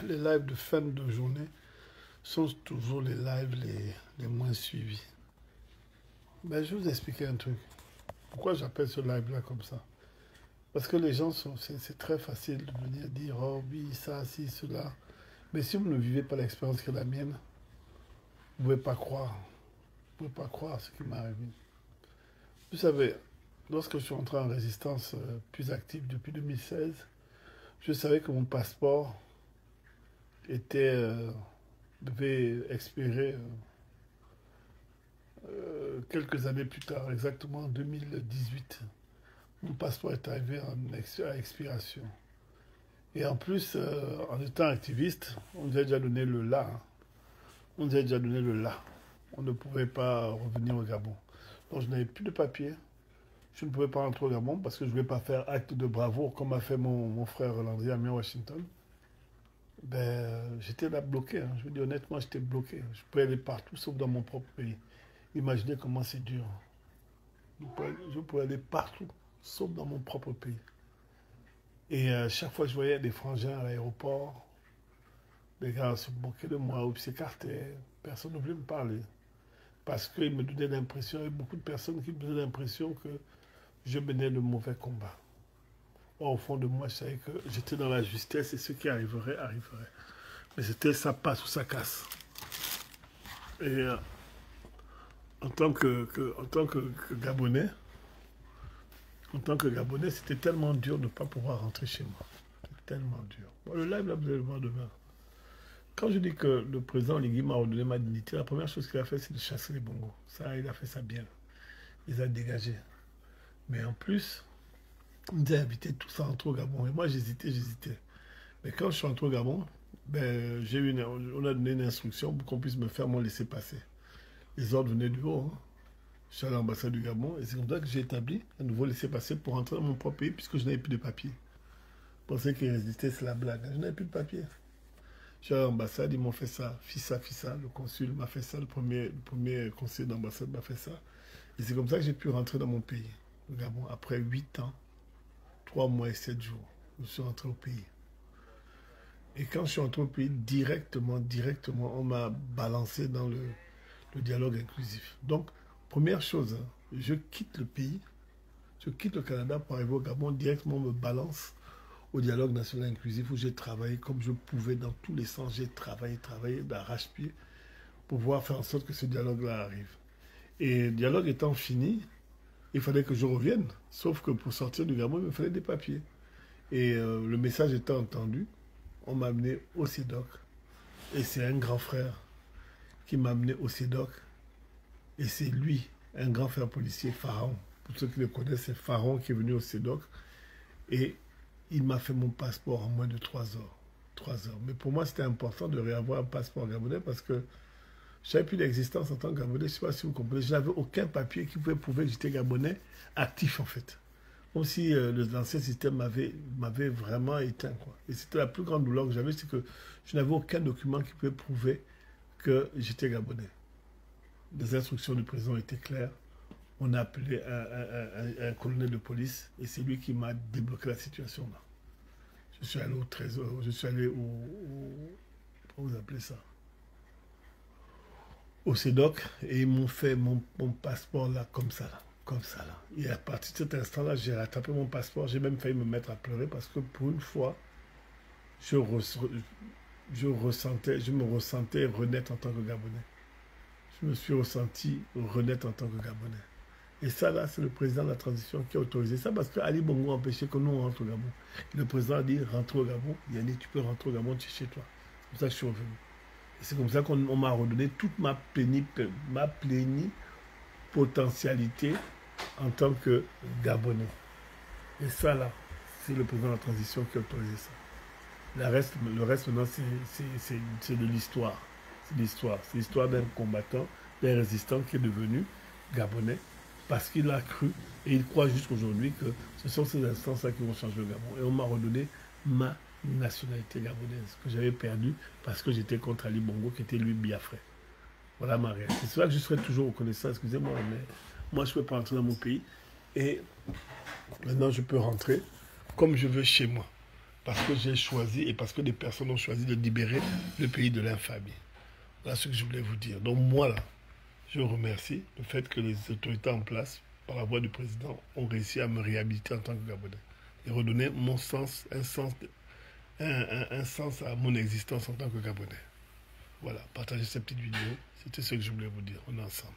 Les lives de fin de journée sont toujours les lives les moins suivis. Ben, je vais vous expliquer un truc. Pourquoi j'appelle ce live-là comme ça? Parce que les gens sont, c'est très facile de venir dire, oh oui, ça, ci, cela. Mais si vous ne vivez pas l'expérience que la mienne, vous ne pouvez pas croire. Vous ne pouvez pas croire ce qui m'est arrivé. Vous savez, lorsque je suis entré en résistance plus active depuis 2016, je savais que mon passeport était, devait expirer quelques années plus tard, exactement en 2018. Mon passeport est arrivé à expiration. Et en plus, en étant activiste, on nous a déjà donné le là. Hein. On nous a déjà donné le là. On ne pouvait pas revenir au Gabon. Donc je n'avais plus de papier. Je ne pouvais pas rentrer au Gabon parce que je ne voulais pas faire acte de bravoure comme a fait mon frère Landry à Washington. Ben, j'étais là bloqué. Hein. Je veux dire honnêtement, j'étais bloqué. Je pouvais aller partout sauf dans mon propre pays. Imaginez comment c'est dur. Je pouvais aller partout sauf dans mon propre pays. Et chaque fois que je voyais des frangins à l'aéroport, les gars se moquaient de moi ou s'écartaient. Personne ne voulait me parler. Parce qu'ils me donnaient l'impression, il y avait beaucoup de personnes qui me donnaient l'impression que je menais de mauvais combats. Or, au fond de moi, je savais que j'étais dans la justesse et ce qui arriverait, arriverait. Mais c'était ça passe ou ça casse. Et en tant que Gabonais, c'était tellement dur de ne pas pouvoir rentrer chez moi. C'était tellement dur. Bon, le live, là, vous allez le voir demain. Quand je dis que le président Oligui m'a redonné ma dignité, la première chose qu'il a fait, c'est de chasser les bongos. Ça, il a fait ça bien. Il les a dégagés. Mais en plus, il nous a invités tous à rentrer au Gabon. Et moi, j'hésitais. Mais quand je suis rentré au Gabon, ben, on a donné une instruction pour qu'on puisse me faire mon laisser-passer. Les ordres venaient du haut. Hein. Je suis allé à l'ambassade du Gabon et c'est comme ça que j'ai établi un nouveau laisser-passer pour rentrer dans mon propre pays puisque je n'avais plus de papier. Je pensais qu'il résistait, c'est la blague. Je n'avais plus de papier. Je suis allé à l'ambassade, ils m'ont fait ça, fissa. Le consul m'a fait ça, le premier conseiller d'ambassade m'a fait ça. Et c'est comme ça que j'ai pu rentrer dans mon pays, le Gabon, après 8 ans, 3 mois et 7 jours. Je suis rentré au pays. Et quand je suis rentré au pays, directement, on m'a balancé dans le dialogue inclusif. Donc, première chose, hein, je quitte le pays, je quitte le Canada pour arriver au Gabon, directement on me balance au dialogue national inclusif où j'ai travaillé comme je pouvais dans tous les sens. J'ai travaillé d'arrache-pied pour pouvoir faire en sorte que ce dialogue-là arrive. Et le dialogue étant fini, il fallait que je revienne. Sauf que pour sortir du Gabon, il me fallait des papiers. Et le message étant entendu, on m'a amené au CEDOC. Et c'est un grand frère qui m'a amené au CEDOC. Et c'est lui, un grand frère policier, Pharaon. Pour ceux qui le connaissent, c'est Pharaon qui est venu au CEDOC. Et il m'a fait mon passeport en moins de 3 heures. 3 heures. Mais pour moi, c'était important de réavoir un passeport gabonais parce que je n'avais plus d'existence en tant que Gabonais. Je ne sais pas si vous comprenez. Je n'avais aucun papier qui pouvait prouver que j'étais Gabonais actif, en fait. Comme si l'ancien système m'avait vraiment éteint. Quoi. Et c'était la plus grande douleur que j'avais, c'est que je n'avais aucun document qui pouvait prouver que j'étais Gabonais. Les instructions du président étaient claires. On a appelé un colonel de police et c'est lui qui m'a débloqué la situation là. Je suis allé au trésor, je suis allé comment vous appelez ça? Au CEDOC et ils m'ont fait mon passeport là, comme ça là. Comme ça là. Et à partir de cet instant-là, j'ai rattrapé mon passeport. J'ai même failli me mettre à pleurer parce que pour une fois, je me ressentais renaître en tant que Gabonais. Je me suis ressenti renaître en tant que Gabonais. Et ça, là, c'est le président de la transition qui a autorisé ça parce qu'Ali Bongo a empêché que nous, on rentre au Gabon. Et le président a dit, rentre au Gabon. Il a dit, tu peux rentrer au Gabon, tu es chez toi. C'est comme ça que je suis revenu. Et c'est comme ça qu'on m'a redonné toute ma plénipotentialité en tant que Gabonais. Et ça, là, c'est le président de la transition qui a autorisé ça. Le reste maintenant, c'est de l'histoire. C'est l'histoire. C'est l'histoire d'un combattant, d'un résistant qui est devenu Gabonais parce qu'il a cru et il croit jusqu'aujourd'hui que ce sont ces instances-là qui vont changer le Gabon. Et on m'a redonné ma nationalité gabonaise que j'avais perdue parce que j'étais contre Ali Bongo qui était lui biafrais. Voilà ma réalité. C'est vrai que je serai toujours reconnaissant, excusez-moi, mais moi je ne peux pas rentrer dans mon pays et maintenant je peux rentrer comme je veux chez moi. parce que j'ai choisi et parce que des personnes ont choisi de libérer le pays de l'infamie. Voilà ce que je voulais vous dire. Donc moi, là, je remercie le fait que les autorités en place, par la voix du président, ont réussi à me réhabiliter en tant que Gabonais et redonner mon sens, un sens à mon existence en tant que Gabonais. Voilà, partagez cette petite vidéo. C'était ce que je voulais vous dire. On est ensemble.